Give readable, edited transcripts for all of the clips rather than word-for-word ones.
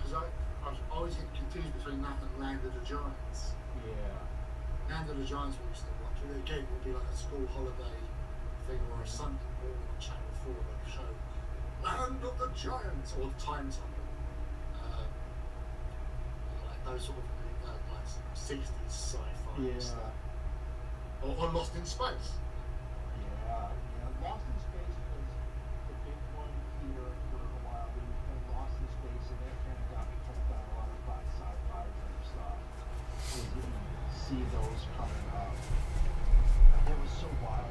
because I was always getting confused between that and Land of the Giants. Yeah. Land of the Giants we used to watch. Again, it would be like a school holiday thing or a Sunday morning on Channel 4 that would show Land of the Giants or Time Tunnel. Like those sort of like 60s sci-fi stuff. Or Lost in Space. Yeah. Lost in Space was the big one here for a while. We played Lost in Space, and that kind of got me hooked on a lot of sci-fi type stuff. Because you see those coming up. It was so wild.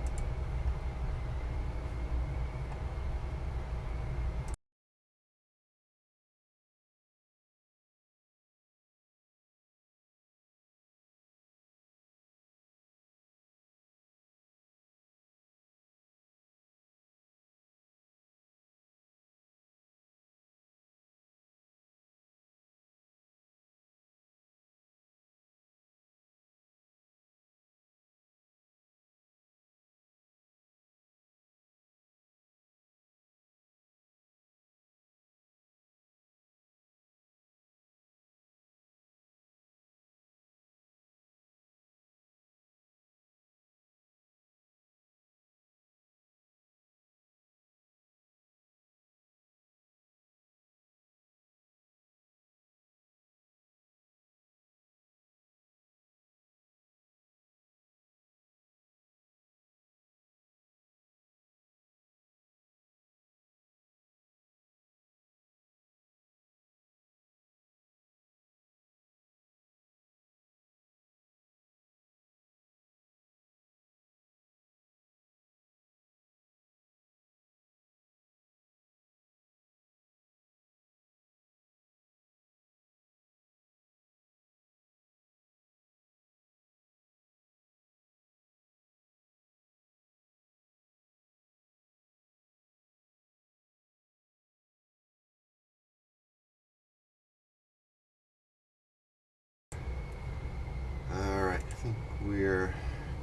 Alright, I think we're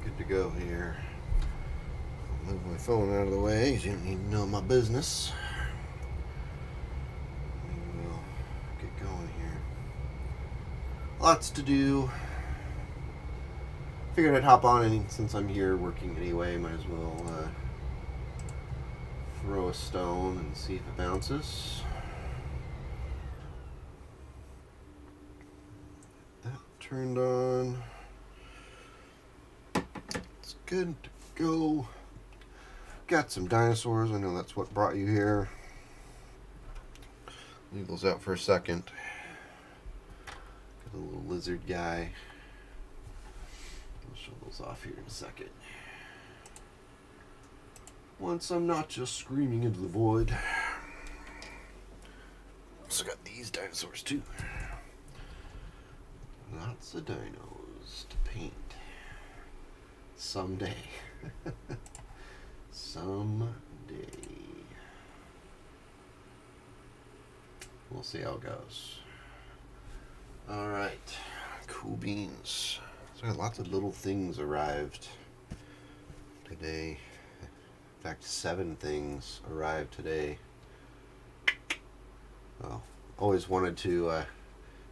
good to go here. I'll move my phone out of the way because you don't need to know my business. We will get going here. Lots to do. Figured I'd hop on, and since I'm here working anyway, might as well throw a stone and see if it bounces. That turned on. It's good to go. Got some dinosaurs. I know that's what brought you here. Leave those out for a second. Got a little lizard guy. I'll show those off here in a second. Once I'm not just screaming into the void. Also got these dinosaurs too. Lots of dinos to paint. Someday. Someday. We'll see how it goes. Alright. Cool beans. So lots of little things arrived today. In fact, 7 things arrived today. Well, always wanted to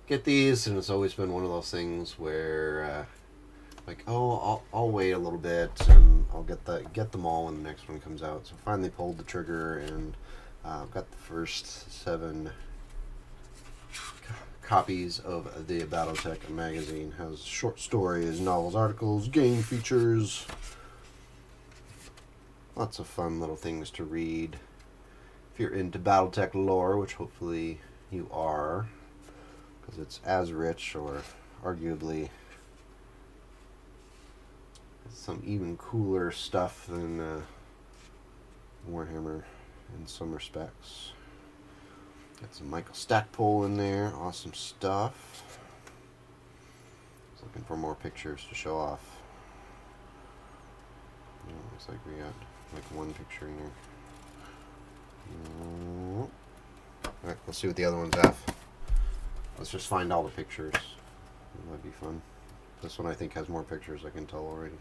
get these, and it's always been one of those things where like, oh, I'll wait a little bit and I'll get them all when the next one comes out. So finally pulled the trigger, and I've got the first 7 copies of the Battletech magazine. Has short stories, novels, articles, game features. Lots of fun little things to read. If you're into Battletech lore, which hopefully you are, because it's as rich, or arguably some even cooler stuff than Warhammer in some respects. Got some Michael Stackpole in there. Awesome stuff. I was looking for more pictures to show off. Looks like we got like one picture in here. Alright, we'll see what the other ones have. Let's just find all the pictures. That might be fun. This one I think has more pictures, I can tell already.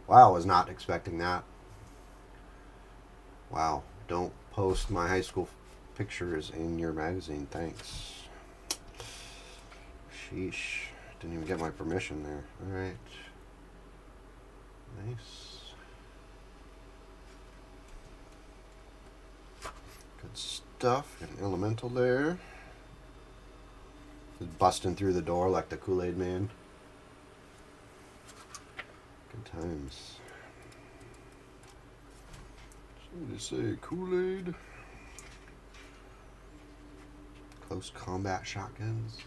Wow, I was not expecting that. Wow, don't post my high school pictures in your magazine. Thanks. Sheesh. Didn't even get my permission there. Alright. Nice. Good stuff. Got an elemental there. Just busting through the door like the Kool-Aid man. Good times. Somebody say Kool-Aid. Close combat shotguns.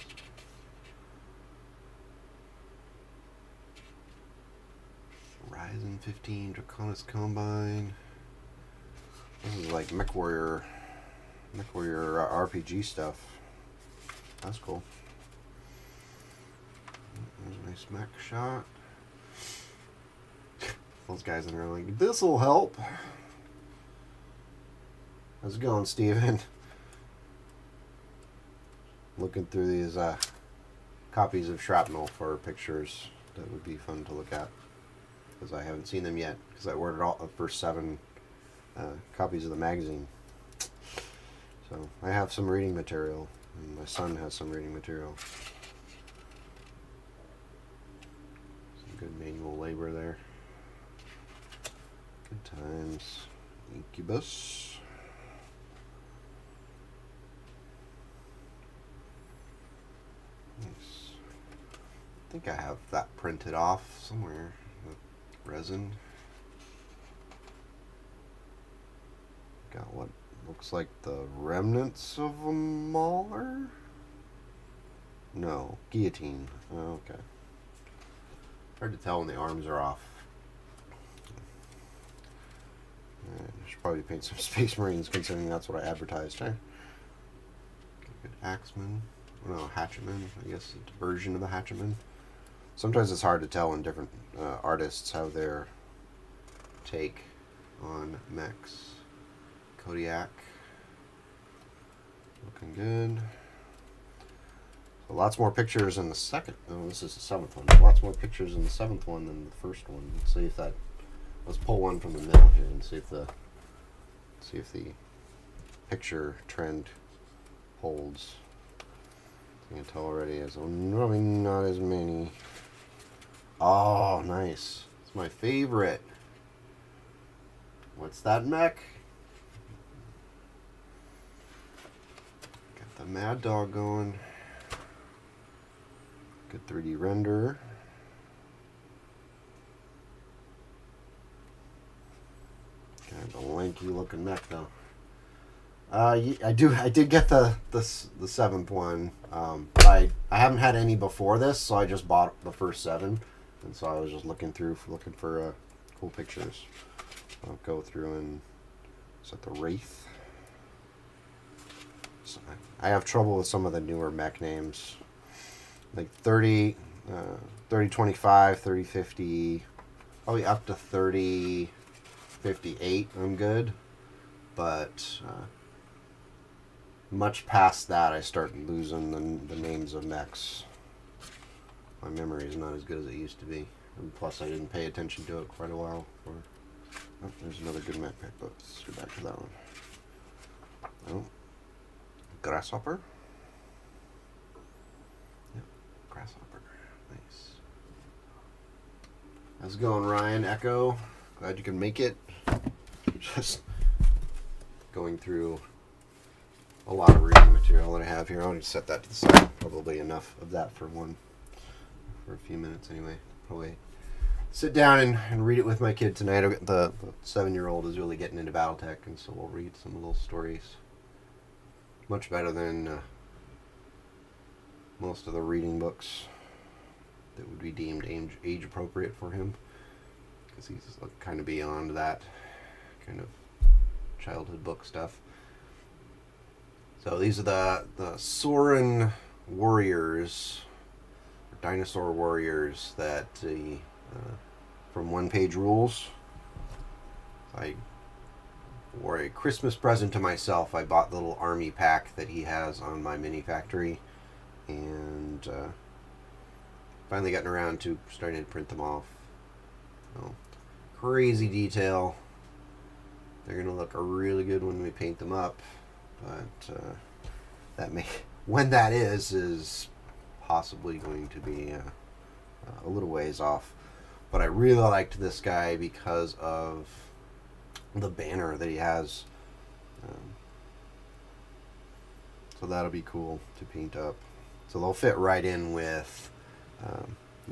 Ryzen 15 Draconis Combine. This is like MechWarrior RPG stuff. That's cool. There's a nice mech shot. Those guys in there are like, this'll help. How's it going, Steven? Looking through these copies of Shrapnel for pictures that would be fun to look at. Because I haven't seen them yet. Because I ordered all the first 7 copies of the magazine. So I have some reading material. And my son has some reading material. Some good manual labor there. Good times. Incubus. Nice. I think I have that printed off somewhere. The resin. Got what looks like the remnants of a mauler? No, guillotine. Oh, okay. Hard to tell when the arms are off. I should probably paint some Space Marines considering that's what I advertised, huh? Good Axeman. No, Hatchman. I guess it's a version of the Hatchman. Sometimes it's hard to tell in different artists how their take on mechs. Kodiak. Looking good. So lots more pictures in the second. Oh, this is the 7th one. Lots more pictures in the 7th one than the first one. Let's see if that. Let's pull one from the middle here and see if the picture trend holds. I can tell already as probably not as many. Oh, nice. It's my favorite. What's that mech? Got the Mad Dog going. Good 3D render. Kind of a lanky looking mech though. I did get the 7th one. But I haven't had any before this, so I just bought the first 7, and so I was just looking for cool pictures. I'll go through and set the Wraith. So I have trouble with some of the newer mech names, like 3025, 3050, probably up to 3058. I'm good, but much past that, I start losing the names of mechs. My memory is not as good as it used to be. And plus, I didn't pay attention to it quite a while. Oh, there's another good mech pick. Let's go back to that one. Oh, Grasshopper. Yep, Grasshopper. Nice. How's it going, Ryan? Echo? Glad you can make it. Just going through a lot of reading material that I have here. I'll just set that to the side. Probably enough of that for a few minutes anyway. Probably sit down and read it with my kid tonight. The 7-year-old is really getting into Battletech, and so we'll read some little stories. Much better than most of the reading books that would be deemed age appropriate for him, because he's kind of beyond that kind of childhood book stuff. So these are the Soren warriors, or dinosaur warriors that from One Page Rules. For a Christmas present to myself, I bought the little army pack that he has on my mini factory, and finally gotten around to starting to print them off. So, crazy detail. They're gonna look really good when we paint them up. but that may when that is possibly going to be a little ways off. But I really liked this guy because of the banner that he has. So that'll be cool to paint up. So they'll fit right in with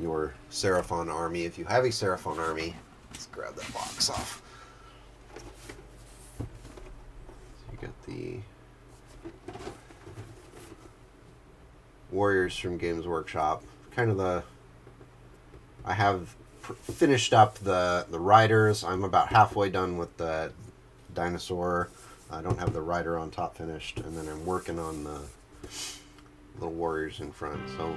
your Seraphon army. If you have a Seraphon army, let's grab that box off. So you got the Warriors from Games Workshop. Kind of I have finished up the riders. I'm about halfway done with the dinosaur. I don't have the rider on top finished, and then I'm working on the little warriors in front. So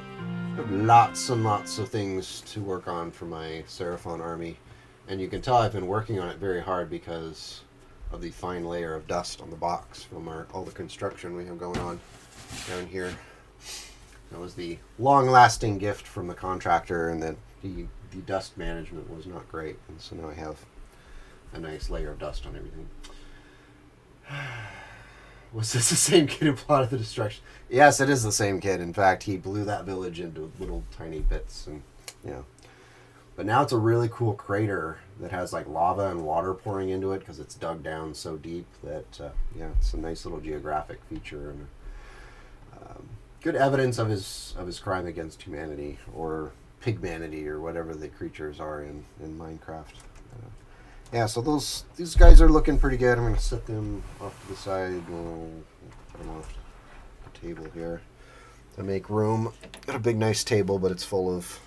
I have lots and lots of things to work on for my Seraphon army, and you can tell I've been working on it very hard because of the fine layer of dust on the box from all the construction we have going on down here. That was the long-lasting gift from the contractor, and that the dust management was not great, and so now I have a nice layer of dust on everything. Was this the same kid who plotted the destruction? Yes, it is the same kid. In fact, he blew that village into little tiny bits, and but now it's a really cool crater that has like lava and water pouring into it because it's dug down so deep that it's a nice little geographic feature and good evidence of his crime against humanity, or pigmanity, or whatever the creatures are in Minecraft. So these guys are looking pretty good. I'm going to set them off to the side. We'll put them off the table here to make room. Got a big nice table, but it's full of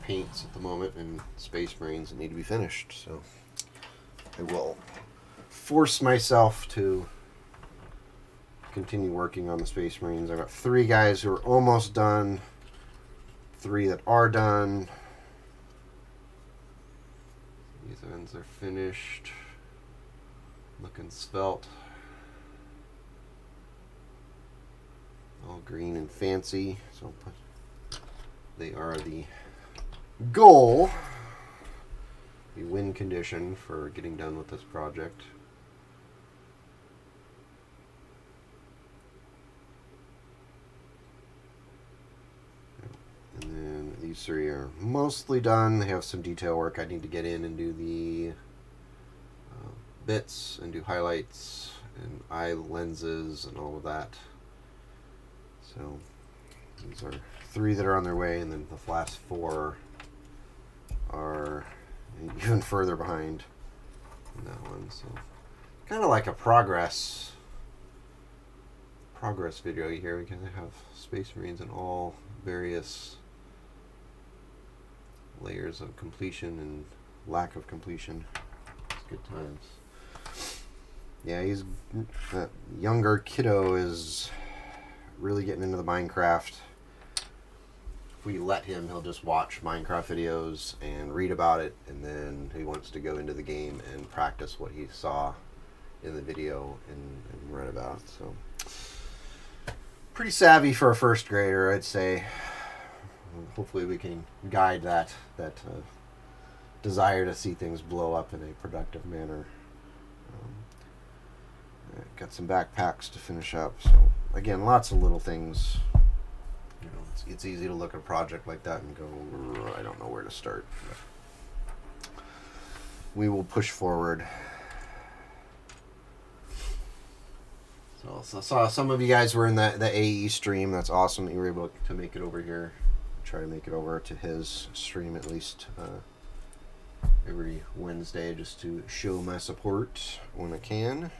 paints at the moment and Space Marines that need to be finished. So I will force myself to continue working on the Space Marines. I've got 3 guys who are almost done, 3 that are done. These ends are finished, looking svelte, all green and fancy. So they are the goal, the win condition for getting done with this project. And then these 3 are mostly done. They have some detail work. I need to get in and do the bits and do highlights and eye lenses and all of that. So these are 3 that are on their way, and then the last 4 are even further behind in that one. So kind of like a progress video here. We can have Space Marines in all various layers of completion and lack of completion. It's good times. Yeah, that younger kiddo is really getting into the Minecraft. If we let him, he'll just watch Minecraft videos and read about it, and then he wants to go into the game and practice what he saw in the video and read about. So pretty savvy for a first grader, I'd say. Hopefully we can guide that desire to see things blow up in a productive manner. Got some backpacks to finish up. So again, lots of little things. It's easy to look at a project like that and go, I don't know where to start. But we will push forward. So I saw some of you guys were in the AE stream. That's awesome that you were able to make it over here. Try to make it over to his stream at least every Wednesday, just to show my support when I can.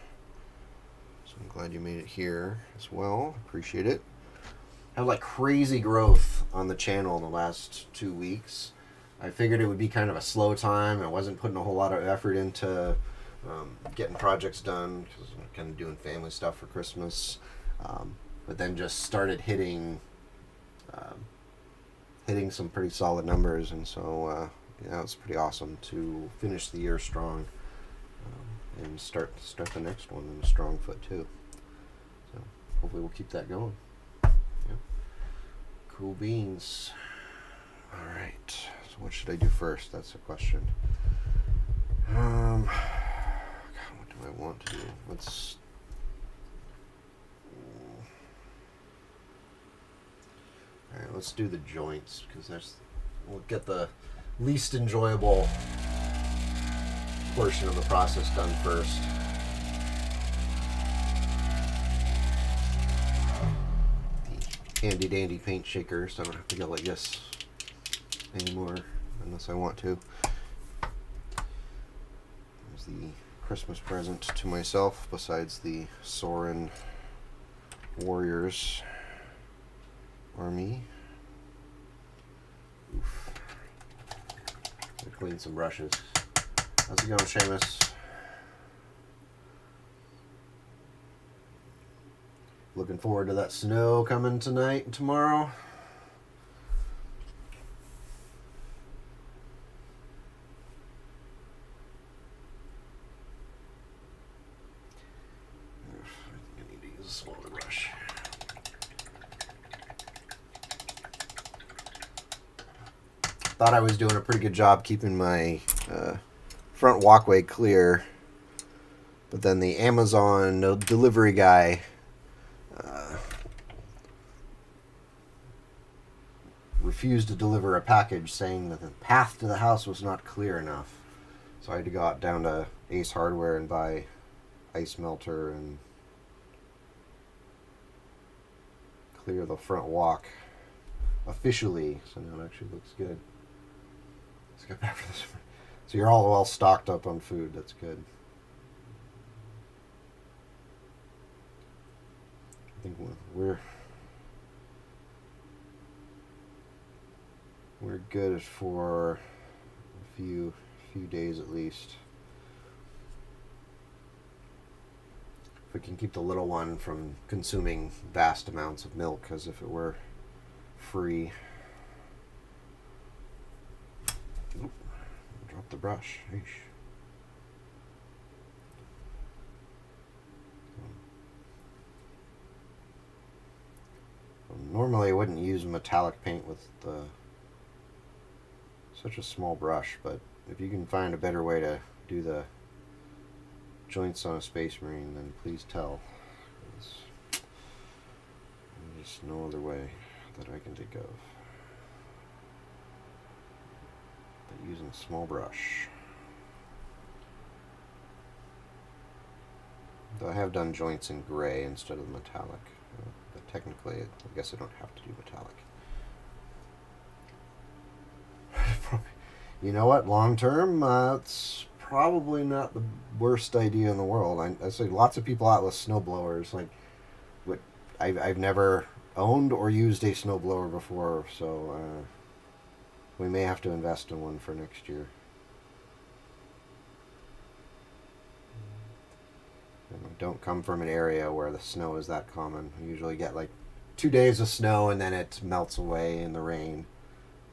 So I'm glad you made it here as well. Appreciate it. I have like crazy growth on the channel in the last 2 weeks. I figured it would be kind of a slow time. I wasn't putting a whole lot of effort into getting projects done because I'm kind of doing family stuff for Christmas. But then just started hitting some pretty solid numbers, and so it's pretty awesome to finish the year strong and start the next one on a strong foot too. So hopefully we'll keep that going. Yep. Cool beans. All right. So what should I do first? That's the question. God, what do I want to do? Let's let's do the joints, because we'll get the least enjoyable portion of the process done first. The handy dandy paint shaker, so I don't have to go like this anymore unless I want to. There's the Christmas present to myself, besides the Soren Warriors army. Oof. I'll clean some brushes. How's it going, Seamus? Looking forward to that snow coming tonight and tomorrow. I think I need to use a smaller brush. Thought I was doing a pretty good job keeping my front walkway clear, but then the Amazon delivery guy refused to deliver a package, saying that the path to the house was not clear enough. So I had to go out down to Ace Hardware and buy ice melter and clear the front walk officially. So now it actually looks good. Let's get back to this. So you're all well stocked up on food. That's good. I think we're good for a few days at least. If we can keep the little one from consuming vast amounts of milk as if it were free. Oop, drop the brush. Eesh. Normally I wouldn't use metallic paint with such a small brush, but if you can find a better way to do the joints on a Space Marine, then please tell. There's just no other way that I can think of but using a small brush. Though I have done joints in gray instead of metallic, but technically I guess I don't have to do metallic. You know what? Long term, it's probably not the worst idea in the world. I see lots of people out with snowblowers. Like, I've never owned or used a snowblower before, so we may have to invest in one for next year. And I don't come from an area where the snow is that common. We usually get like 2 days of snow and then it melts away in the rain,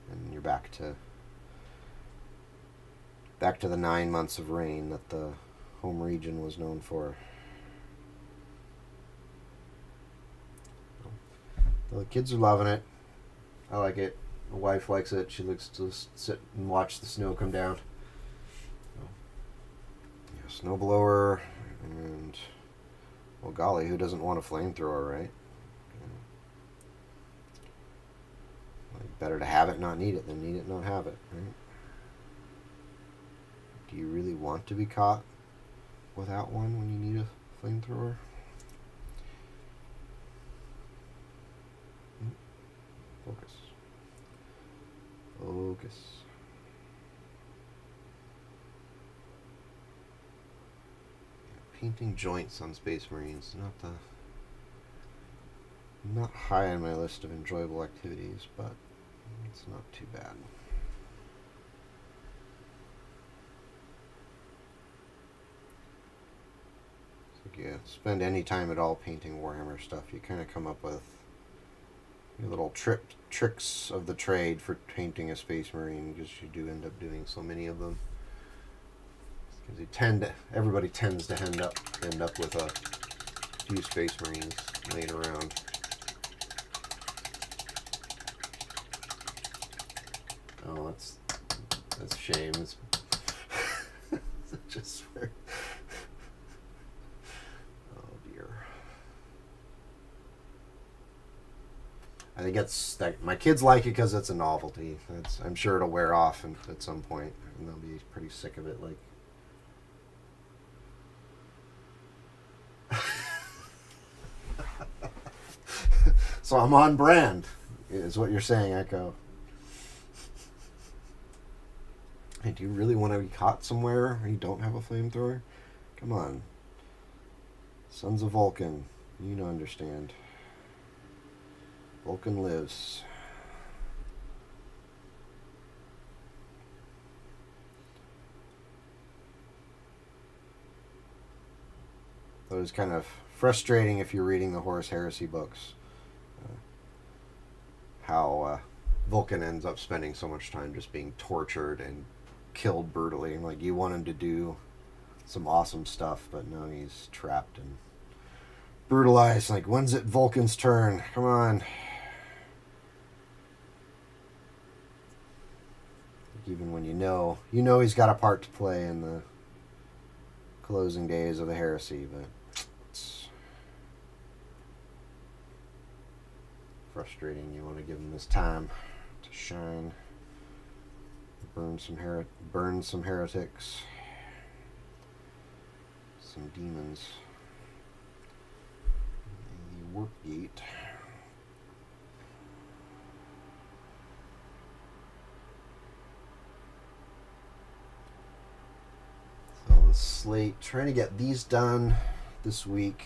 and you're back to the 9 months of rain that the home region was known for. The kids are loving it. I like it. My wife likes it. She likes to sit and watch the snow come down. Yeah, snowblower, and well, golly, who doesn't want a flamethrower, right? Like, better to have it, not need it, than need it, not have it, right? Do you really want to be caught without one when you need a flamethrower? Focus. Focus. Yeah, painting joints on Space Marines, not high on my list of enjoyable activities, but it's not too bad. Yeah, spend any time at all painting Warhammer stuff, you kind of come up with your little tricks of the trade for painting a Space Marine, because you do end up doing so many of them. Because everybody tends to end up with a few Space Marines laying around. Oh, that's a shame. It's such a swear. I think it's that my kids like it because it's a novelty. I'm sure it'll wear off at some point, and they'll be pretty sick of it. Like, so I'm on brand, is what you're saying, Echo. Hey, do you really want to be caught somewhere where you don't have a flamethrower? Come on. Sons of Vulcan. You don't understand. Vulcan lives. It was kind of frustrating if you're reading the Horus Heresy books. How Vulcan ends up spending so much time just being tortured and killed brutally. Like, you want him to do some awesome stuff, but no, he's trapped and brutalized. Like, when's it Vulcan's turn? Come on. Even when you know he's got a part to play in the closing days of the heresy, but it's frustrating. You want to give him this time to shine, burn some heretics, some demons. The warp gate. The slate, trying to get these done this week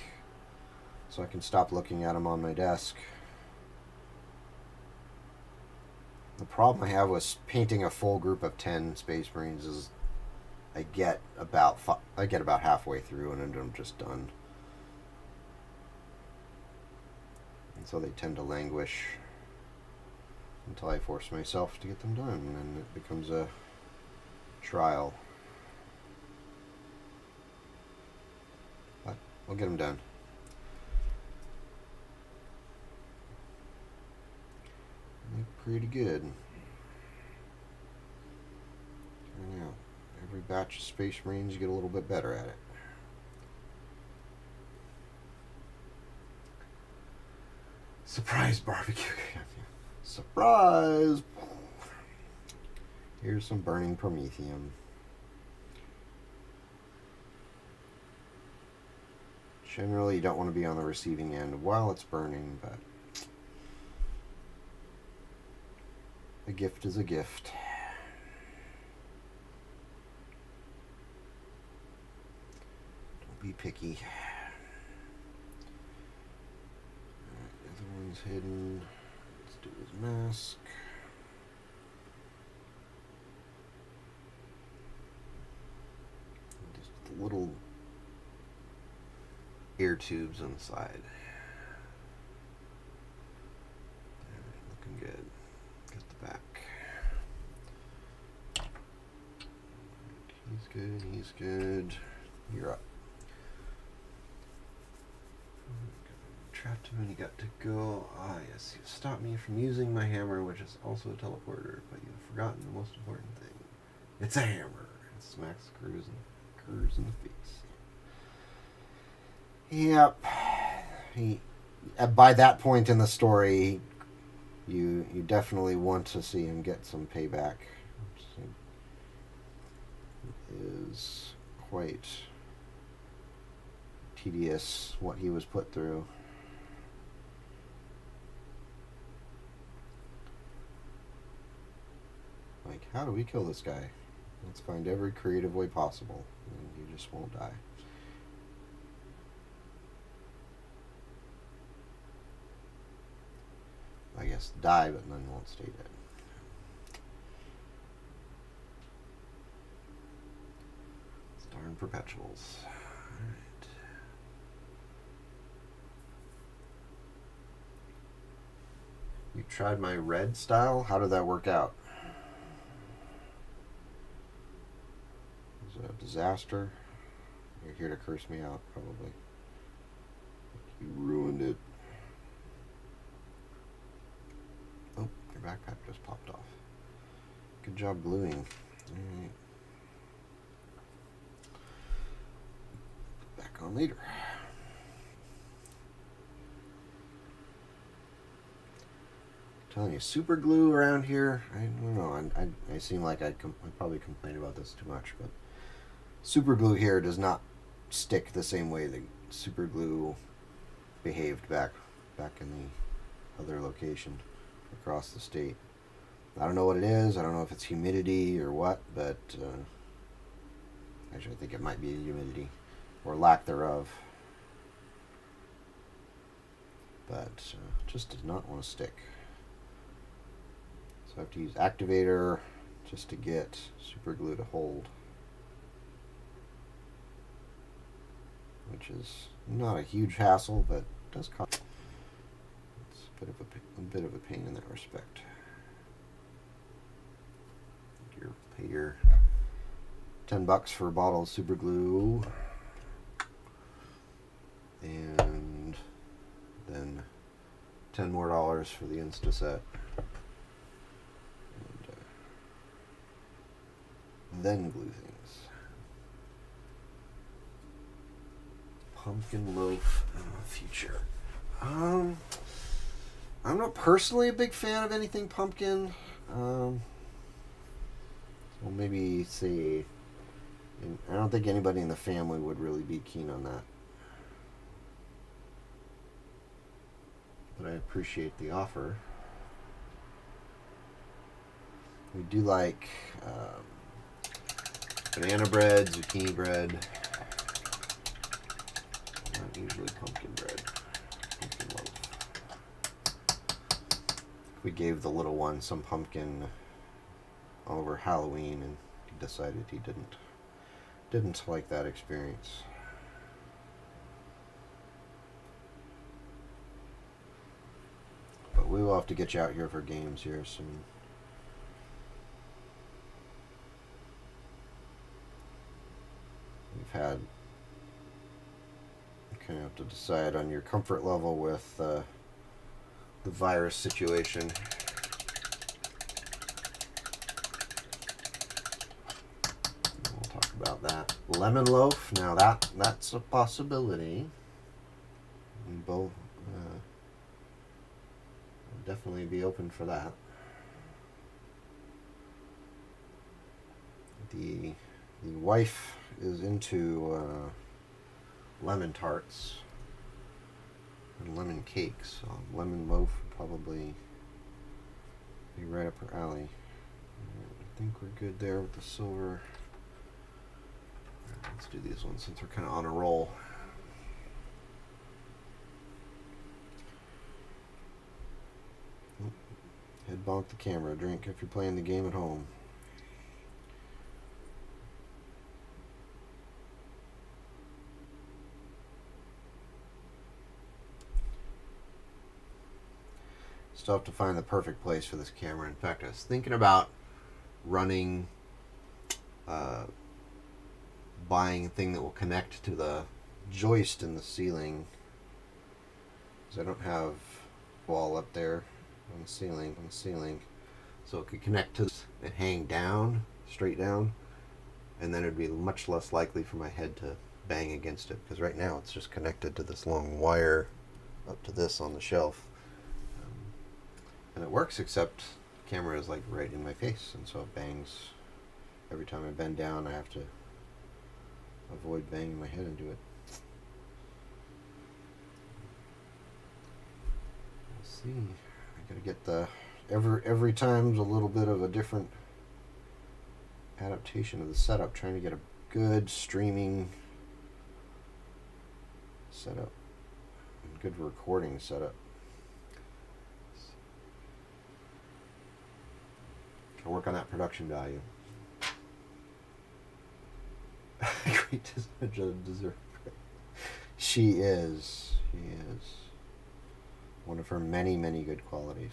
so I can stop looking at them on my desk. The problem I have with painting a full group of 10 Space Marines is I get about halfway through and I'm just done. And so they tend to languish until I force myself to get them done, and then it becomes a trial. I'll get them done. They're pretty good. Turning out. Every batch of Space Marines, you get a little bit better at it. Surprise barbecue. Surprise! Here's some burning Promethium. Generally, you don't want to be on the receiving end while it's burning, but a gift is a gift. Don't be picky. Alright, the other one's hidden. Let's do his mask. Just the little ear tubes on the side. Looking good. Get the back. He's good, he's good. You're up. Trapped him and he got to go. Ah, yes, you stopped me from using my hammer, which is also a teleporter, but you've forgotten the most important thing. It's a hammer. It smacks Cruz in the face. Yep. By that point in the story, you definitely want to see him get some payback. It is quite tedious what he was put through. Like, how do we kill this guy? Let's find every creative way possible, and he just won't die. I guess die, but then won't stay dead. These darn perpetuals. Alright. You tried my red style? How did that work out? Was it a disaster? You're here to curse me out, probably. You ruined it. Oh, your backpack just popped off. Good job gluing. Alright. Back on later. telling you, super glue around here, I don't know, I seem like I probably complain about this too much, but super glue here does not stick the same way that super glue behaved back in the other location across the state. I don't know what it is. I don't know if it's humidity or what, but actually I think it might be humidity or lack thereof. But just does not want to stick. So I have to use activator just to get super glue to hold, which is not a huge hassle, but does cost. It's a bit of a pain in that respect. You pay your $10 for a bottle of super glue, and then $10 more for the Insta set. Then glue things. Pumpkin loaf in the future. I'm not personally a big fan of anything pumpkin. Well, maybe say, I don't think anybody in the family would really be keen on that. But I appreciate the offer. We do like banana bread, zucchini bread, not usually pumpkin bread, pumpkin loaf. We gave the little one some pumpkin over Halloween, and he decided he didn't like that experience. But we will have to get you out here for games here soon. We've had, you kind of have to decide on your comfort level with the virus situation. We'll talk about that. Lemon loaf, now that's a possibility. We both definitely be open for that. The wife is into lemon tarts and lemon cakes, so lemon loaf would probably be right up her alley. I think we're good there with the silver. Let's do these ones since we're kind of on a roll. Head bonk the camera. Drink if you're playing the game at home. Still have to find the perfect place for this camera. In fact, I was thinking about running, buying a thing that will connect to the joist in the ceiling, because I don't have wall up there on the ceiling, so it could connect to this and hang down, straight down, and then it'd be much less likely for my head to bang against it, because right now it's just connected to this long wire up to this on the shelf. And it works, except the camera is like right in my face, and so it bangs every time I bend down. I have to avoid banging my head into it. Let's see. I gotta get the every time's a little bit of a different adaptation of the setup. Trying to get a good streaming setup and good recording setup. I'll work on that production value. Great deserve. She is one of her many, many good qualities.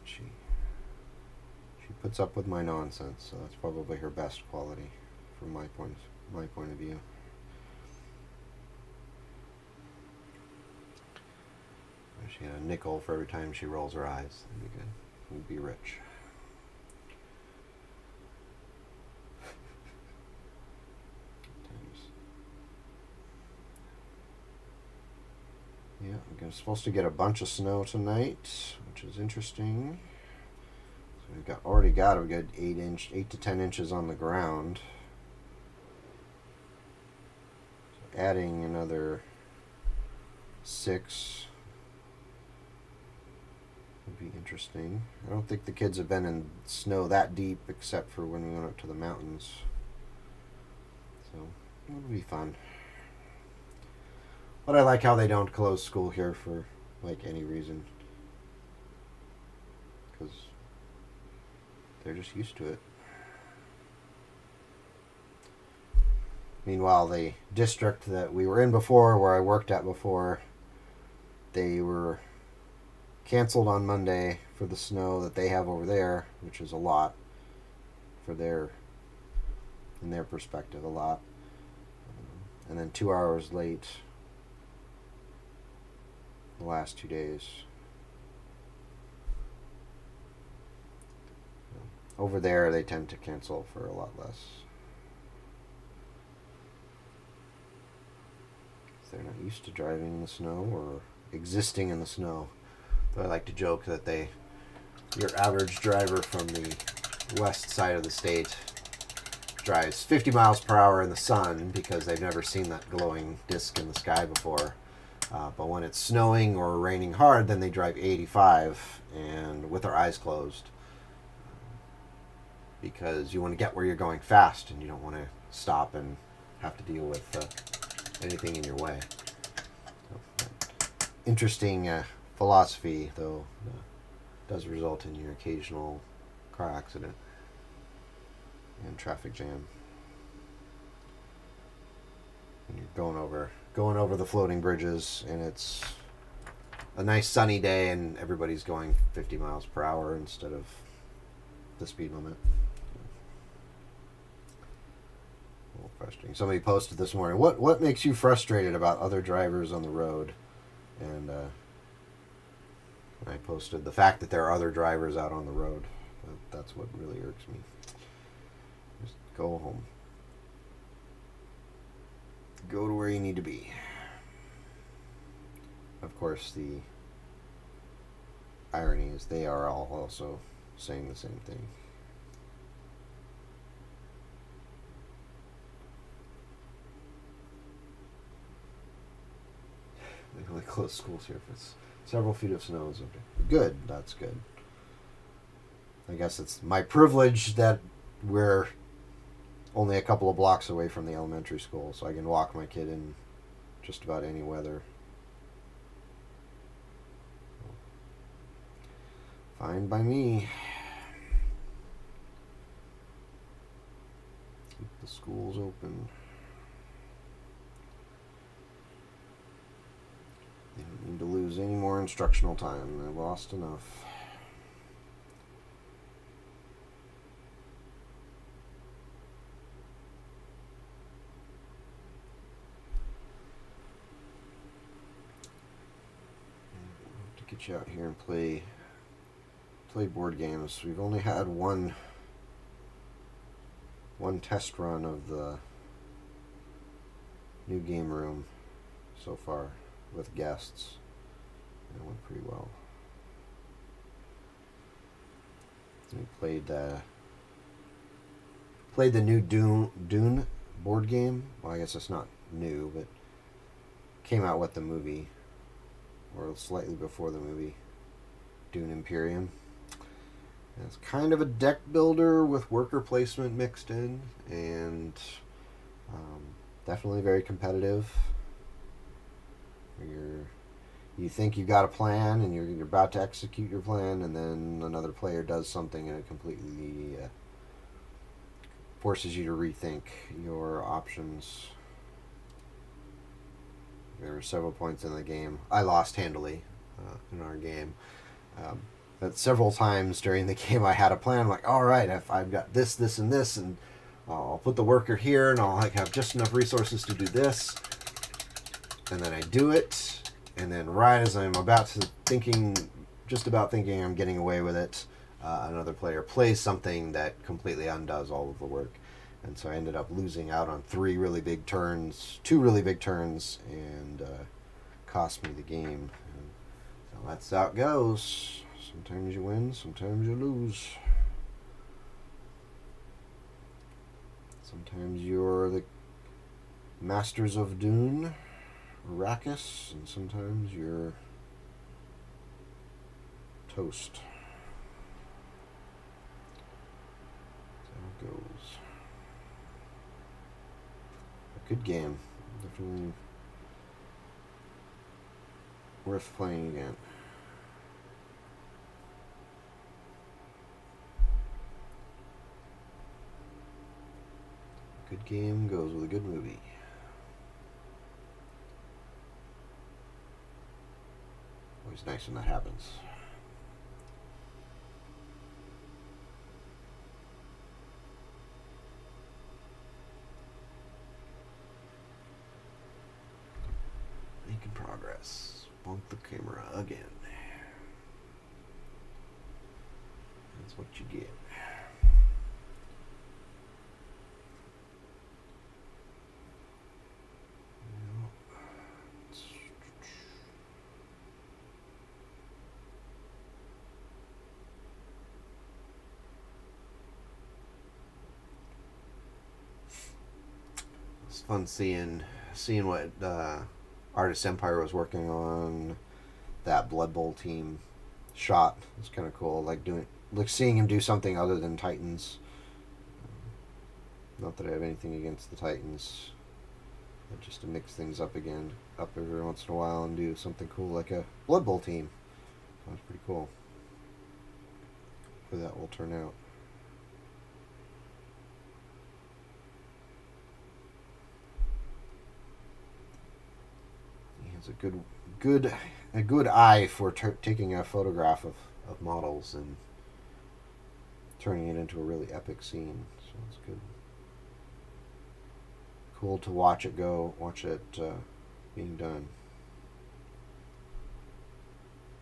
She puts up with my nonsense, so that's probably her best quality from my point of view. She had a nickel for every time she rolls her eyes. That'd be good. we'd be rich. Yeah, we're supposed to get a bunch of snow tonight, which is interesting. So we've already got a good 8 to 10 inches on the ground. So adding another 6 would be interesting. I don't think the kids have been in snow that deep except for when we went up to the mountains. So it'll be fun. But I like how they don't close school here for like any reason, because they're just used to it. Meanwhile, the district that we were in before, where I worked at before, they were canceled on Monday for the snow that they have over there, which is a lot for in their perspective, a lot. And then 2 hours late the last 2 days. Over there, they tend to cancel for a lot less. They're not used to driving in the snow or existing in the snow. But I like to joke that your average driver from the west side of the state drives 50 miles per hour in the sun because they've never seen that glowing disc in the sky before. But when it's snowing or raining hard, then they drive 85 and with their eyes closed, because you want to get where you're going fast and you don't want to stop and have to deal with anything in your way. So, interesting philosophy, though, does result in your occasional car accident and traffic jam. And you're going over the floating bridges, and it's a nice sunny day, and everybody's going 50 miles per hour instead of the speed limit. A little frustrating. Somebody posted this morning, what makes you frustrated about other drivers on the road? And I posted the fact that there are other drivers out on the road. That's what really irks me. Just go home. Go to where you need to be. Of course, the irony is they are all also saying the same thing. They only close schools here if it's several feet of snow. Is okay. Good, that's good. I guess it's my privilege that we're only a couple of blocks away from the elementary school, so I can walk my kid in just about any weather. Fine by me. Keep the schools open. They don't need to lose any more instructional time. They've lost enough. Get you out here and play board games. We've only had one test run of the new game room so far with guests, and it went pretty well. We played the new Dune board game. Well, I guess it's not new, but came out with the movie, or slightly before the movie, Dune Imperium. And it's kind of a deck builder with worker placement mixed in, and definitely very competitive. You think you got a plan, and you're about to execute your plan, and then another player does something, and it completely forces you to rethink your options. There were several points in the game. I lost handily in our game. But several times during the game I had a plan. I'm like, all right, if I've got this, this, and this, and I'll put the worker here, and I'll have just enough resources to do this. And then I do it, and then right as I'm just about thinking I'm getting away with it, another player plays something that completely undoes all of the work. And so I ended up losing out on two really big turns, and cost me the game. And so that's how it goes. Sometimes you win, sometimes you lose. Sometimes you're the masters of Dune, Arrakis, and sometimes you're toast. That's how it goes. A good game. Definitely worth playing again. A good game goes with a good movie. Always nice when that happens. Making progress. Bonk the camera again. That's what you get. It's fun seeing what Artist Empire was working on. That Blood Bowl team shot. It's kind of cool. Seeing him do something other than Titans. Not that I have anything against the Titans, but just to mix things up every once in a while and do something cool like a Blood Bowl team. Sounds pretty cool. Hopefully that will turn out. He has a good eye for taking a photograph of models and turning it into a really epic scene. So it's good. Cool to watch it being done.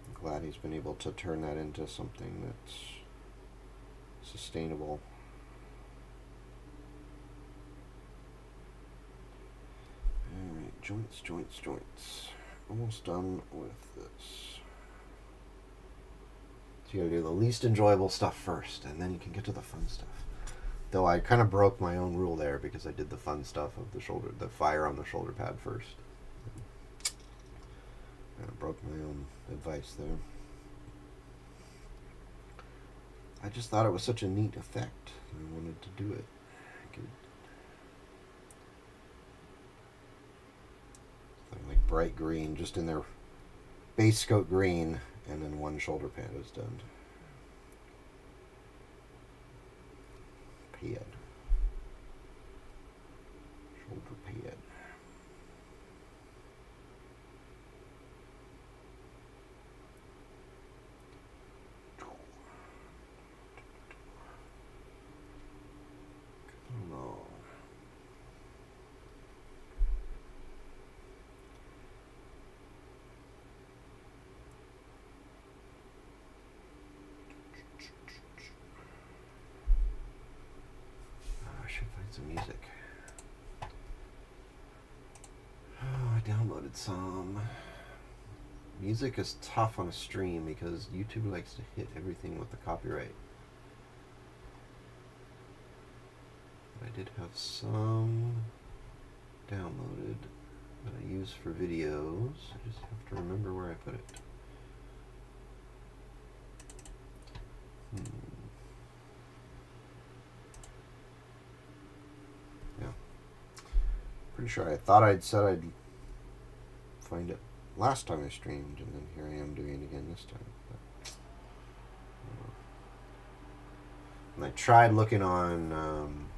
I'm glad he's been able to turn that into something that's sustainable. Alright, joints. Almost done with this. So you gotta do the least enjoyable stuff first, and then you can get to the fun stuff. Though I kind of broke my own rule there because I did the fun stuff of the fire on the shoulder pad first. I broke my own advice there. I just thought it was such a neat effect. I wanted to do it. Like bright green, just in their base coat green, and then one shoulder pad is done. Pad. Shoulder pad. No. I should find some music. Oh, I downloaded some. Music is tough on a stream because YouTube likes to hit everything with the copyright. I did have some downloaded that I use for videos. I just have to remember where I put it. Yeah. Pretty sure I thought I'd said I'd find it last time I streamed, and then here I am doing it again this time. But, and I tried looking on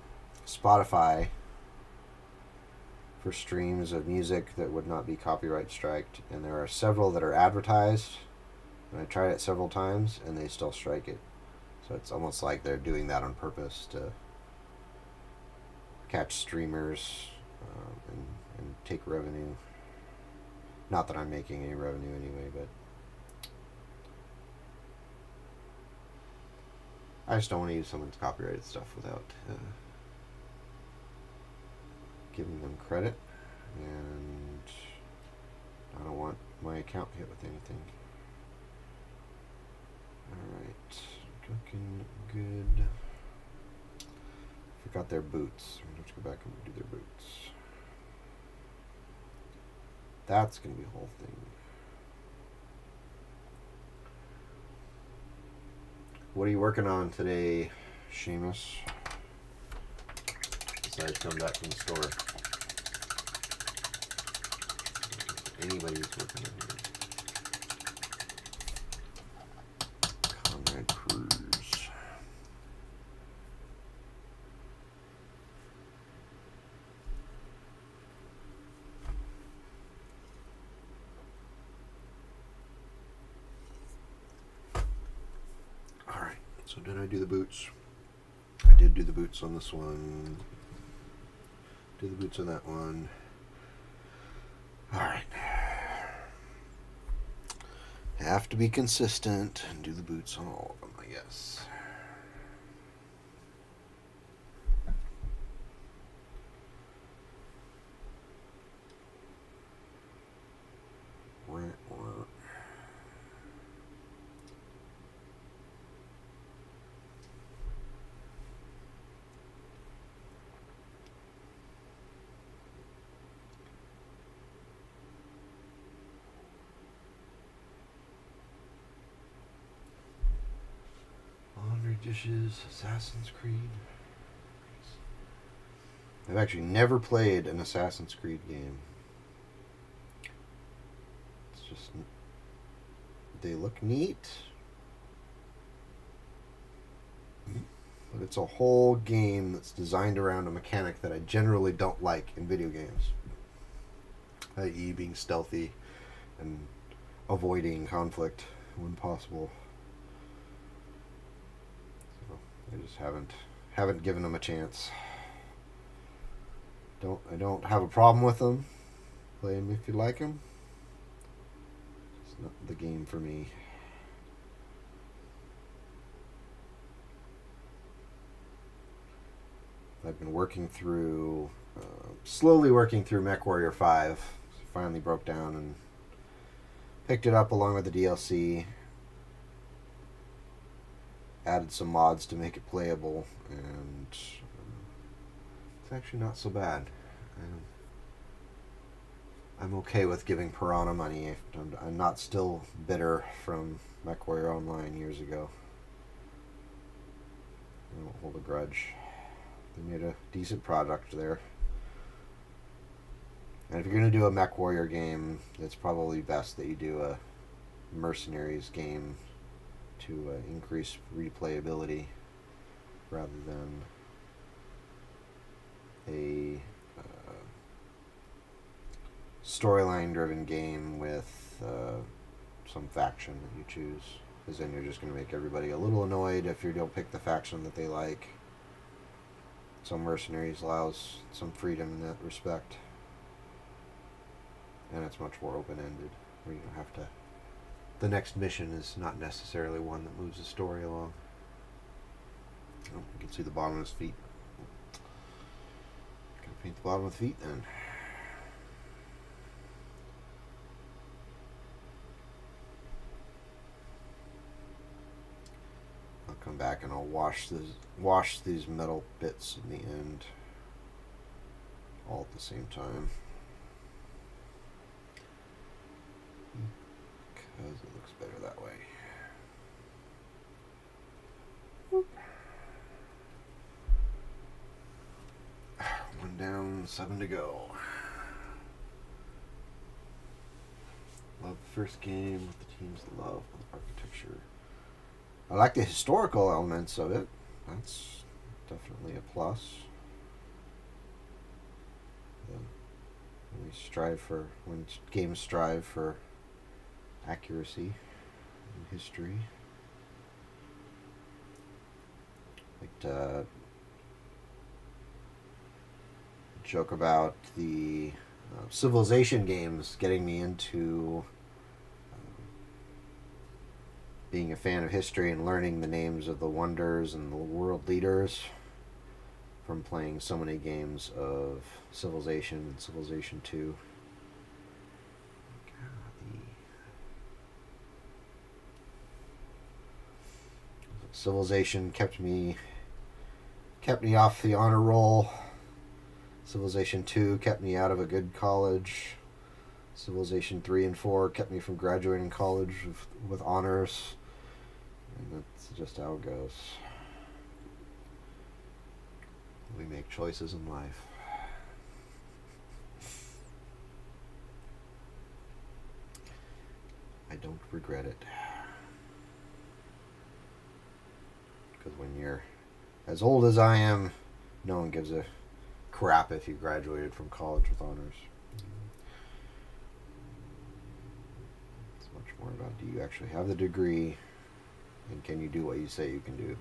Spotify for streams of music that would not be copyright striked, and there are several that are advertised, and I tried it several times and they still strike it. So it's almost like they're doing that on purpose to catch streamers and take revenue. Not that I'm making any revenue anyway, but I just don't want to use someone's copyrighted stuff without giving them credit, and I don't want my account hit with anything. Alright, looking good. Forgot their boots. I'm going to go back and do their boots. That's going to be a whole thing. What are you working on today, Seamus? Besides coming back from the store. Anybody's working on here. Conrad Cruz. Alright, so did I do the boots? I did do the boots on this one. Do the boots on that one. Alright. Have to be consistent and do the boots on all of them, I guess. Dishes, Assassin's Creed. I've actually never played an Assassin's Creed game. It's just, they look neat, but it's a whole game that's designed around a mechanic that I generally don't like in video games, i.e. being stealthy and avoiding conflict when possible. I just haven't given them a chance. I don't have a problem with them. Play them if you like them. It's not the game for me. I've been slowly working through MechWarrior 5. Finally broke down and picked it up along with the DLC. Added some mods to make it playable, and it's actually not so bad. I'm okay with giving Piranha money. I'm not still bitter from MechWarrior Online years ago. I don't hold a grudge. They made a decent product there. And if you're going to do a MechWarrior game, it's probably best that you do a Mercenaries game to increase replayability rather than a storyline driven game with some faction that you choose, because then you're just going to make everybody a little annoyed if you don't pick the faction that they like. Some Mercenaries allows some freedom in that respect, and it's much more open-ended, where you don't have to. The next mission is not necessarily one that moves the story along. Oh, you can see the bottom of his feet. Gonna paint the bottom of the feet then. I'll come back and I'll wash these metal bits in the end, all at the same time. Because it looks better that way. Whoop. 1 down, 7 to go. Love the first game with the team's love of architecture. I like the historical elements of it. That's definitely a plus. When games strive for accuracy in history. Like joke about the Civilization games getting me into being a fan of history and learning the names of the wonders and the world leaders from playing so many games of Civilization and Civilization 2. Civilization kept me off the honor roll. Civilization 2 kept me out of a good college. Civilization 3 and 4 kept me from graduating college with honors. And that's just how it goes. We make choices in life. I don't regret it. Because when you're as old as I am, no one gives a crap if you graduated from college with honors. It's much more about, do you actually have the degree, and can you do what you say you can do?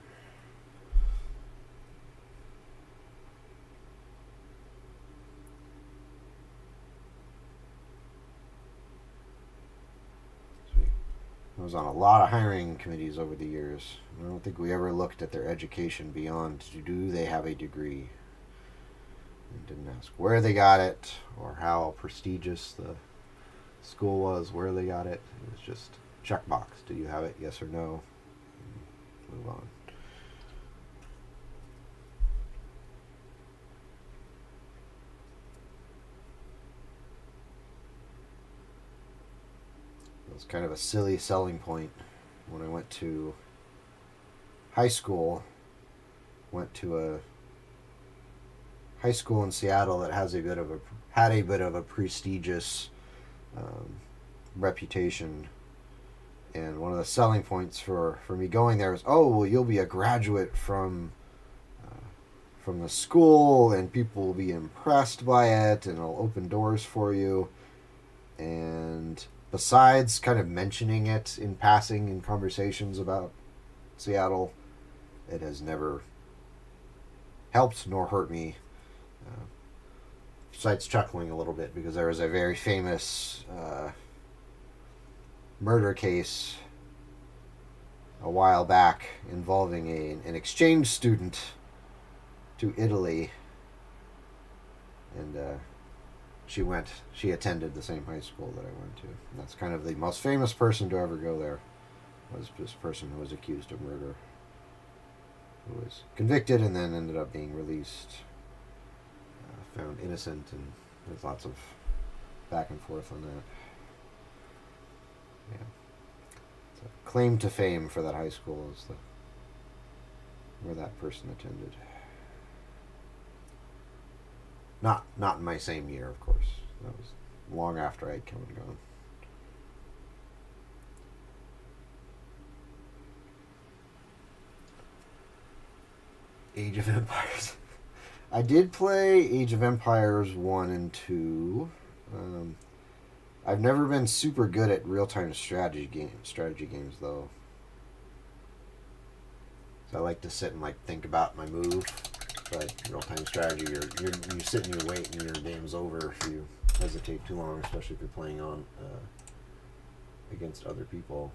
I was on a lot of hiring committees over the years. I don't think we ever looked at their education beyond, do they have a degree? We didn't ask where they got it or how prestigious the school was, where they got it. It was just checkbox. Do you have it? Yes or no? And move on. It was kind of a silly selling point when I went to high school. Went to a high school in Seattle that had a bit of a prestigious reputation, and one of the selling points for me going there was, oh well, you'll be a graduate from the school, and people will be impressed by it, and it'll open doors for you. And besides kind of mentioning it in passing in conversations about Seattle, it has never helped nor hurt me. Besides chuckling a little bit, because there was a very famous murder case a while back involving an exchange student to Italy, and she attended the same high school that I went to. And that's kind of the most famous person to ever go there, was this person who was accused of murder, who was convicted and then ended up being released, found innocent, and there's lots of back and forth on that. Yeah. So claim to fame for that high school is where that person attended. Not in my same year, of course. That was long after I'd come and gone. Age of Empires. I did play Age of Empires 1 and 2. I've never been super good at real-time strategy games, though. So I like to sit and think about my move. Like real-time strategy, you sit and you wait, and your game's over if you hesitate too long, especially if you're playing on against other people.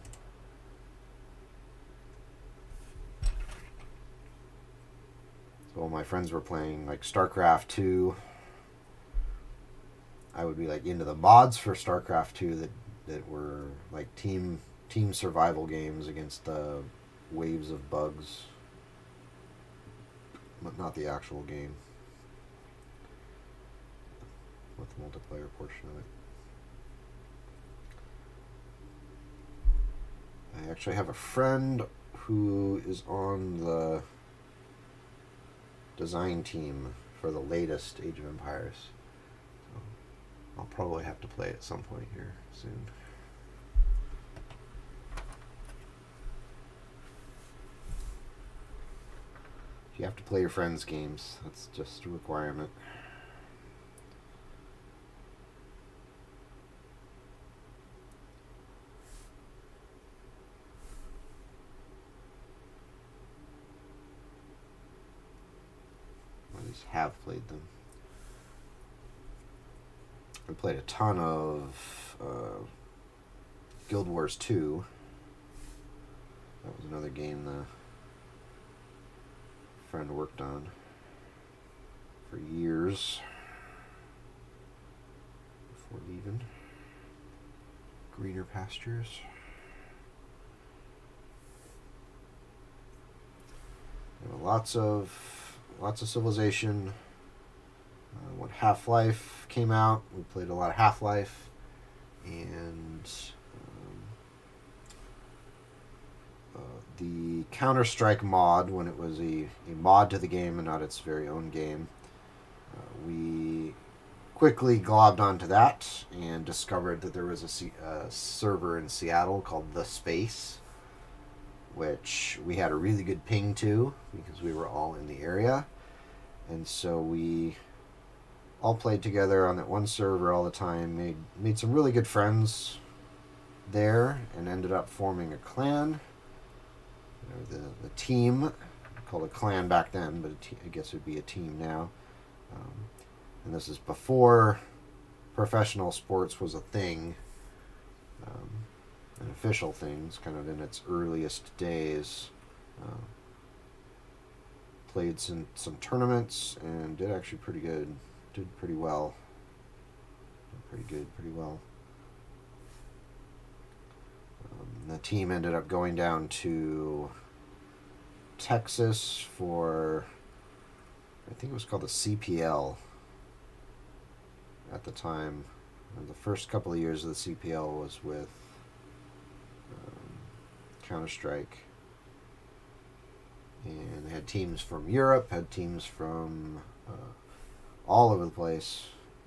So while my friends were playing StarCraft 2, I would be into the mods for StarCraft 2 that were team survival games against waves of bugs, but not the actual game, with the multiplayer portion of it. I actually have a friend who is on the design team for the latest Age of Empires. So I'll probably have to play at some point here soon. You have to play your friends' games. That's just a requirement. At least have played them. I played a ton of Guild Wars 2. That was another game the friend worked on for years before leaving. Greener pastures. Lots of Civilization. When Half-Life came out, we played a lot of Half-Life, and the Counter-Strike mod, when it was a mod to the game and not its very own game. We quickly globbed onto that and discovered that there was a server in Seattle called The Space, which we had a really good ping to because we were all in the area. And so we all played together on that one server all the time, made some really good friends there, and ended up forming a clan. The team, called a clan back then, but I guess it would be a team now. And this is before professional sports was a thing, an official thing. It's kind of in its earliest days. Played some tournaments and did actually pretty good. Did pretty well. Pretty well. The team ended up going down to Texas for, I think it was called the CPL at the time. And the first couple of years of the CPL was with Counter-Strike. And they had teams from Europe, had teams from all over the place,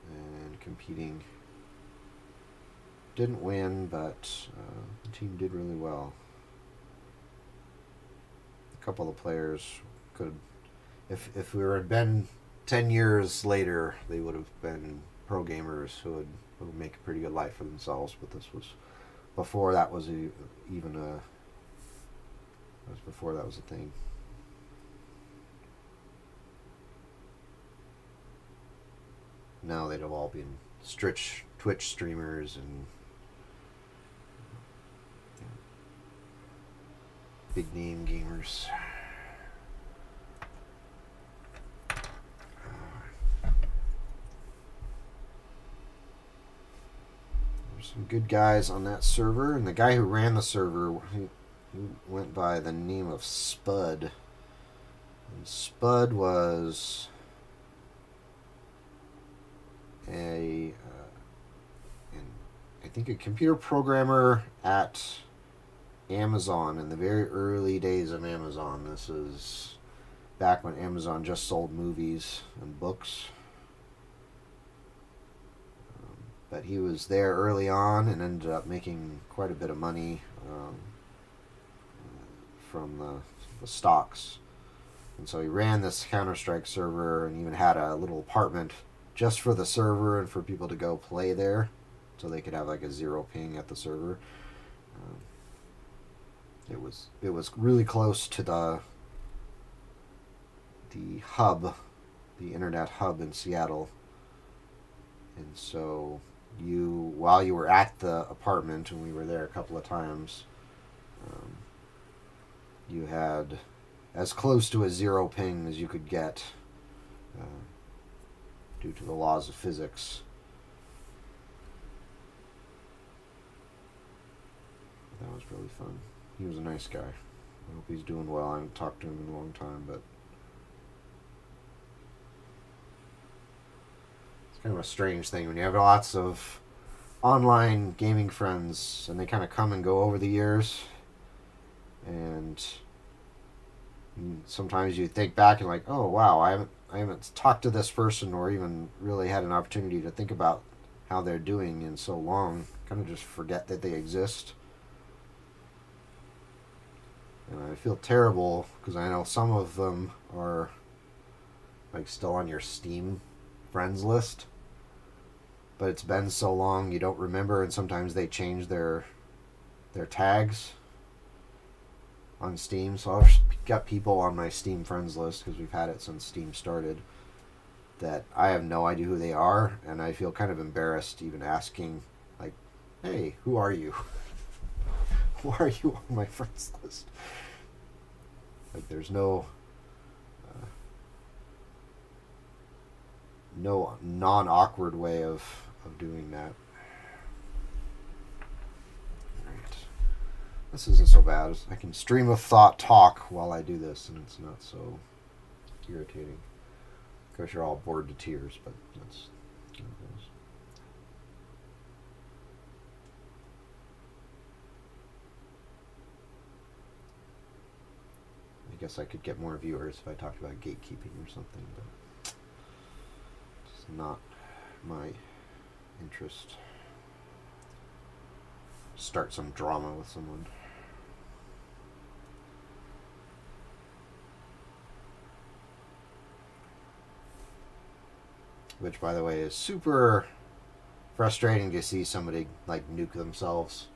and competing. Didn't win, but the team did really well. A couple of players could, if we had been 10 years later, they would have been pro gamers who would make a pretty good life for themselves. But this was before that was before that was a thing. Now they'd have all been Twitch streamers and big name gamers. There's some good guys on that server, and the guy who ran the server, he went by the name of Spud. And Spud was I think a computer programmer at Amazon in the very early days of Amazon. This is back when Amazon just sold movies and books. But he was there early on and ended up making quite a bit of money from the stocks. And so he ran this Counter-Strike server and even had a little apartment just for the server and for people to go play there, so they could have like a zero ping at the server. It was really close to the hub, the internet hub in Seattle. And so while you were at the apartment, and we were there a couple of times, you had as close to a zero ping as you could get. Due to the laws of physics. That was really fun. He was a nice guy. I hope he's doing well. I haven't talked to him in a long time, but it's kind of a strange thing when you have lots of online gaming friends and they kind of come and go over the years, and sometimes you think back and like, oh wow, I haven't talked to this person or even really had an opportunity to think about how they're doing in so long. Kind of just forget that they exist. And I feel terrible because I know some of them are like still on your Steam friends list, but it's been so long you don't remember, and sometimes they change their tags on Steam. So I've got people on my Steam friends list, because we've had it since Steam started, that I have no idea who they are, and I feel kind of embarrassed even asking, like, hey, who are you? Why are you on my friends list? Like, there's no non-awkward way of doing that. Right. This isn't so bad. I can stream of thought talk while I do this, and it's not so irritating. Of course, you're all bored to tears, but that's how it goes. I guess I could get more viewers if I talked about gatekeeping or something, but it's not my interest. Start some drama with someone. Which, by the way, is super frustrating to see somebody like nuke themselves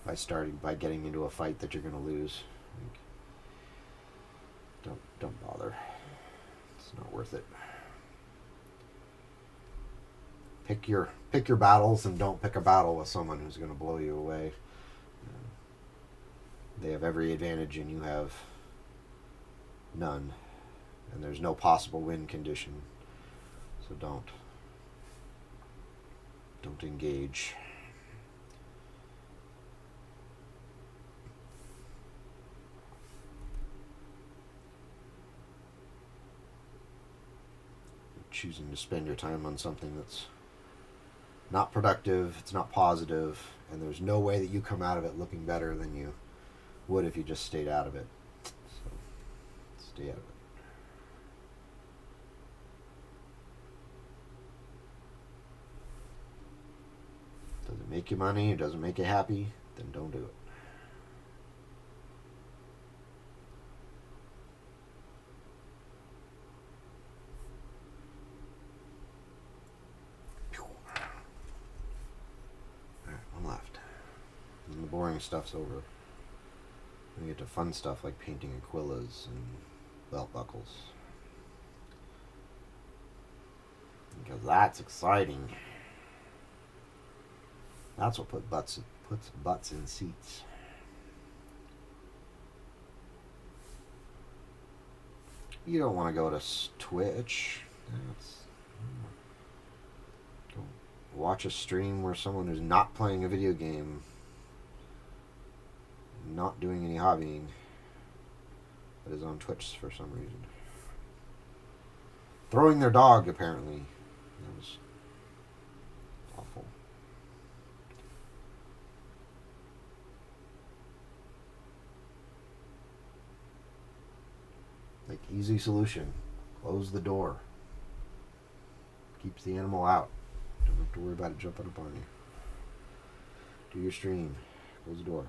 by getting into a fight that you're going to lose. Like, don't bother. It's not worth it. Pick your battles, and don't pick a battle with someone who's going to blow you away. They have every advantage, and you have none. And there's no possible win condition. So don't engage. Choosing to spend your time on something that's not productive, it's not positive, and there's no way that you come out of it looking better than you would if you just stayed out of it. So stay out of it. Does it make you money or doesn't make you happy? Then don't do it. Alright, one left. And the boring stuff's over. We get to fun stuff like painting Aquillas and belt buckles. Because that's exciting. That's what puts butts in seats. You don't want to go to Twitch. Go watch a stream where someone who's not playing a video game, not doing any hobbying, but is on Twitch for some reason. Throwing their dog, apparently. That was awful. Like, easy solution. Close the door. Keeps the animal out. Don't have to worry about it jumping up on you. Do your stream. Close the door.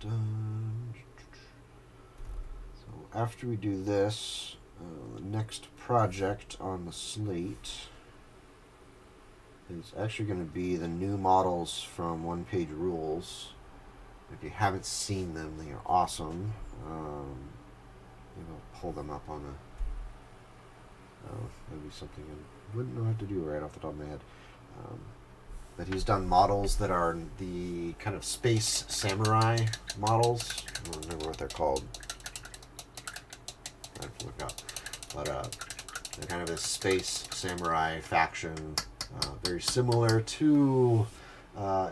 Done. So after we do this, the next project on the slate is actually going to be the new models from One Page Rules. If you haven't seen them, they are awesome. Maybe I'll pull them up on maybe something I wouldn't know how to do right off the top of my head. But he's done models that are the kind of space samurai models. I don't remember what they're called. I have to look up. But they're kind of this space samurai faction. Very similar to,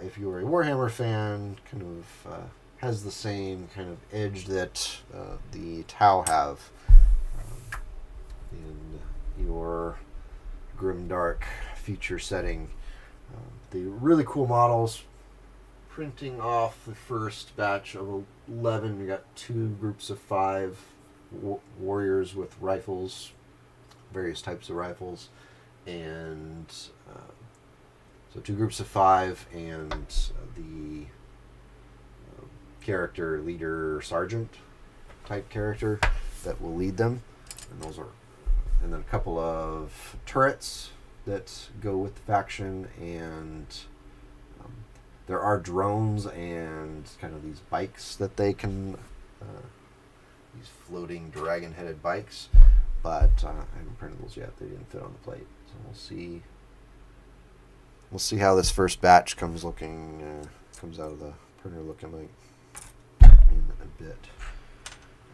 if you were a Warhammer fan, kind of has the same kind of edge that the Tau have in your grimdark feature setting. The really cool models, printing off the first batch of 11. We got 2 groups of 5 warriors with rifles, various types of rifles, and so 2 groups of 5 and the character leader sergeant type character that will lead them, and those are, and then a couple of turrets that go with the faction, and there are drones and kind of these bikes that they can, these floating dragon-headed bikes, but I haven't printed those yet. They didn't fit on the plate, so we'll see. We'll see how this first batch comes out of the printer looking like in a bit.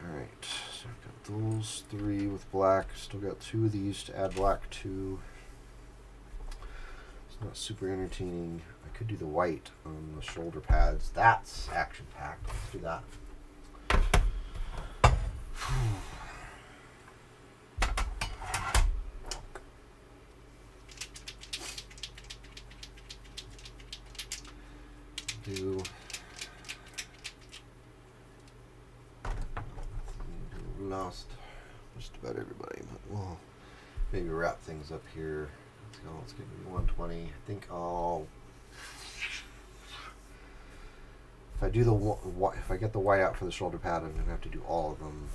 Alright, so I've got those 3 with black. Still got 2 of these to add black to. It's not super entertaining. I could do the white on the shoulder pads. That's action-packed. Let's do that. Lost just about everybody, but we'll maybe wrap things up here. Let's go. Let's get to 120. I think I'll, if I get the white out for the shoulder pad, I'm gonna have to do all of them.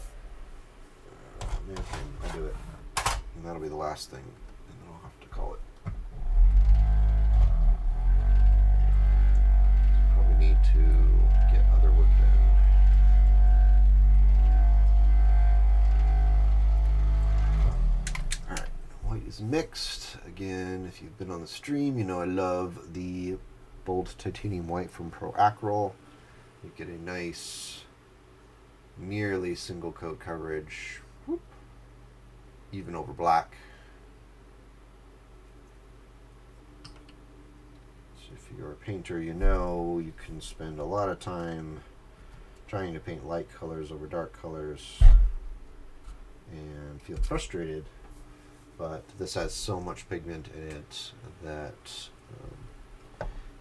I'll do it, and that'll be the last thing, and then I'll have to call it. Probably need to get other work done. White is mixed. Again, if you've been on the stream, you know I love the bold titanium white from Pro Acryl. You get a nice, nearly single coat coverage, whoop, even over black. So if you're a painter, you know you can spend a lot of time trying to paint light colors over dark colors and feel frustrated. But this has so much pigment in it that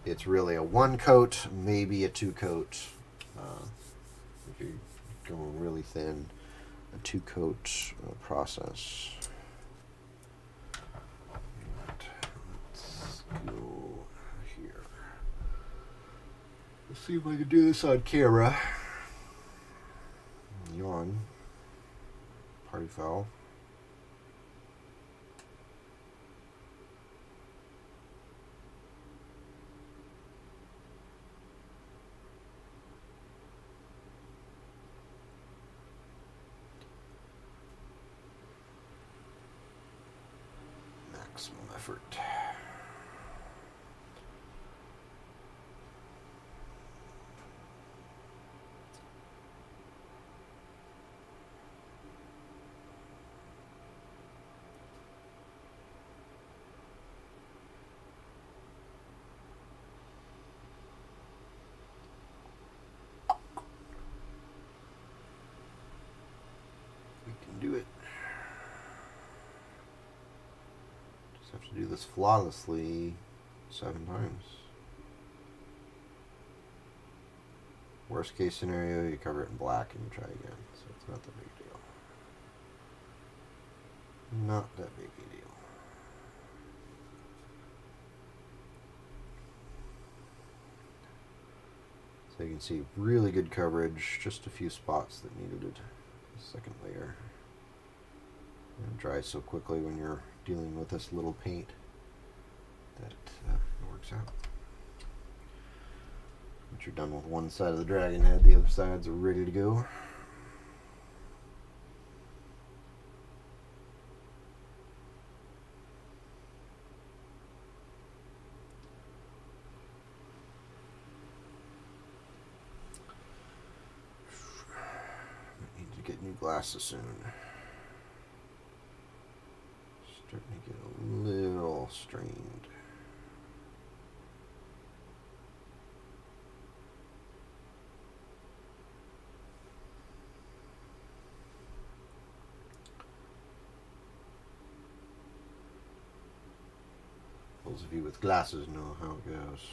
it's really a 1 coat, maybe a 2 coat. If you're going really thin, a 2 coat process. And let's go here. Let's see if I can do this on camera. Yawn. Party foul. Maximum effort. We can do it. Have to do this flawlessly 7 times. Worst case scenario, you cover it in black and you try again. So it's not that big a deal. Not that big a deal. So you can see really good coverage, just a few spots that needed a second layer. And it dries so quickly when you're dealing with this little paint that it works out. Once you're done with one side of the dragon head, the other sides are ready to go. I need to get new glasses soon. Starting to get a little strained. Those of you with glasses know how it goes.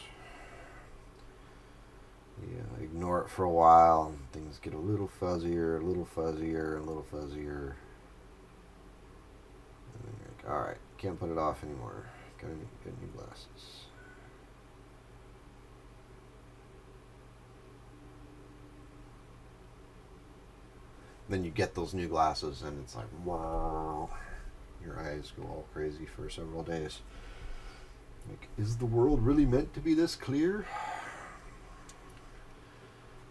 Yeah, ignore it for a while and things get a little fuzzier, a little fuzzier, a little fuzzier. Alright, can't put it off anymore. Gotta get new glasses. Then you get those new glasses and it's like, wow. your eyes go all crazy for several days. Like, is the world really meant to be this clear?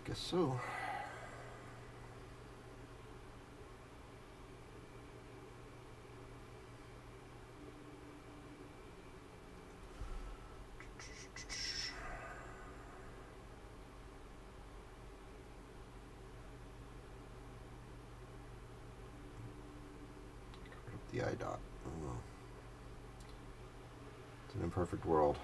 Guess so. The eye dot. Oh, well. It's an imperfect world.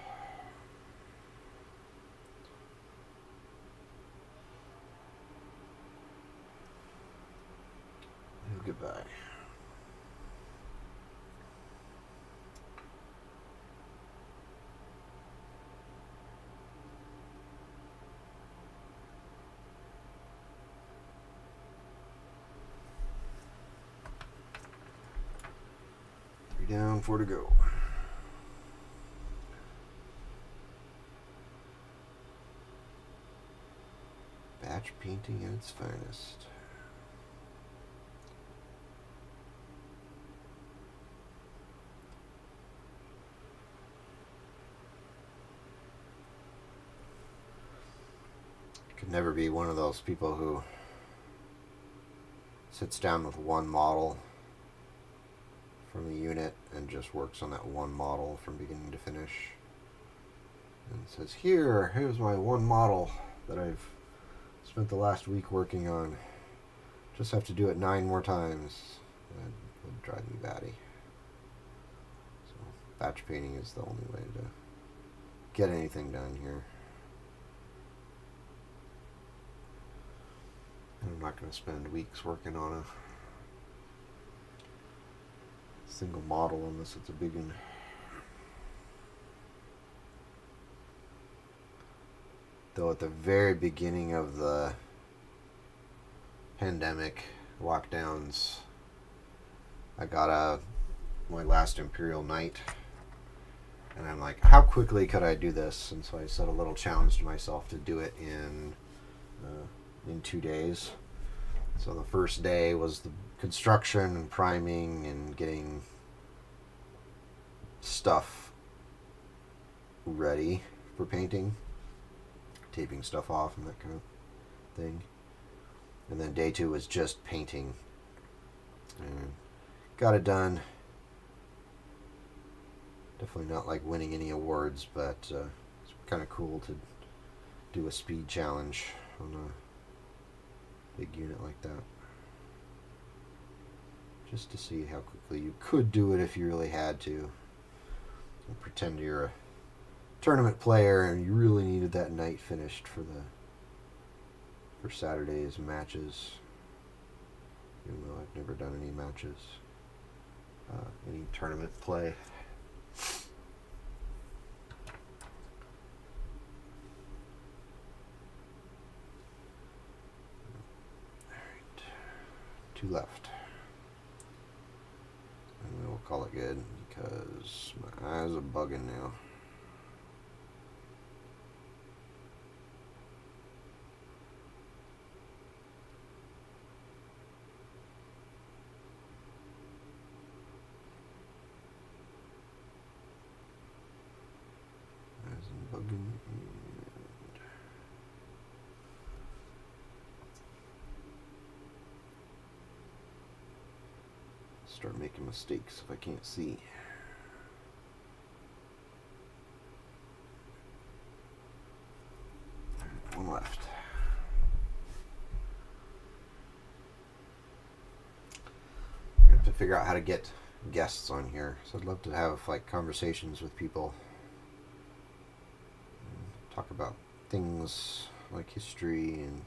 Goodbye. Three down, 4 to go. Batch painting at its finest. Could never be one of those people who sits down with one model from a unit and just works on that one model from beginning to finish and says, here's my one model that I've spent the last week working on. Just have to do it 9 more times. That would drive me batty. So batch painting is the only way to get anything done here. I'm not going to spend weeks working on a single model unless it's a big one. Though at the very beginning of the pandemic lockdowns, I got my last Imperial Knight, and I'm like, how quickly could I do this? And so I set a little challenge to myself to do it in 2 days. So the first day was the construction and priming and getting stuff ready for painting, taping stuff off and that kind of thing. And then day 2 was just painting. And got it done. Definitely not like winning any awards, but it's kind of cool to do a speed challenge on a big unit like that, just to see how quickly you could do it if you really had to. And pretend you're a tournament player and you really needed that night finished for Saturday's matches, even though I've never done any matches, any tournament play. Two left. And we'll call it good because my eyes are bugging now. Eyes are bugging. Start making mistakes if I can't see. One left. I have to figure out how to get guests on here. So I'd love to have like conversations with people. Talk about things like history and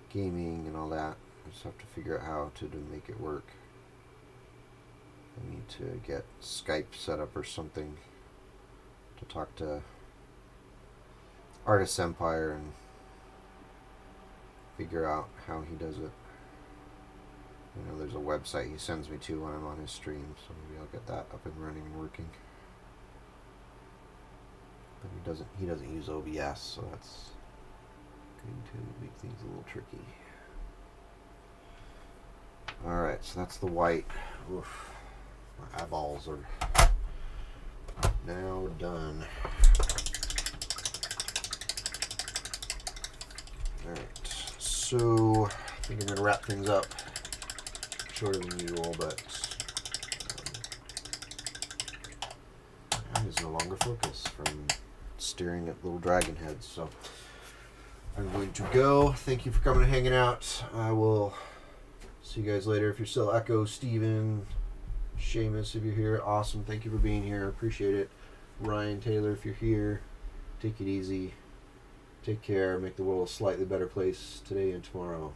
gaming and all that. I just have to figure out how to make it work. I need to get Skype set up or something to talk to Artist Empire and figure out how he does it. You know, there's a website he sends me to when I'm on his stream, so maybe I'll get that up and running and working. But he doesn't use OBS, so that's going to make things a little tricky. Alright, so that's the white. Oof. My eyeballs are now done. Alright, so I think I'm going to wrap things up. Shorter than usual, but is no longer focused from staring at little dragon heads. So I'm going to go. Thank you for coming and hanging out. I will see you guys later. If you're still Echo, Steven, Seamus, if you're here, awesome. Thank you for being here. Appreciate it. Ryan, Taylor, if you're here, take it easy. Take care. Make the world a slightly better place today and tomorrow.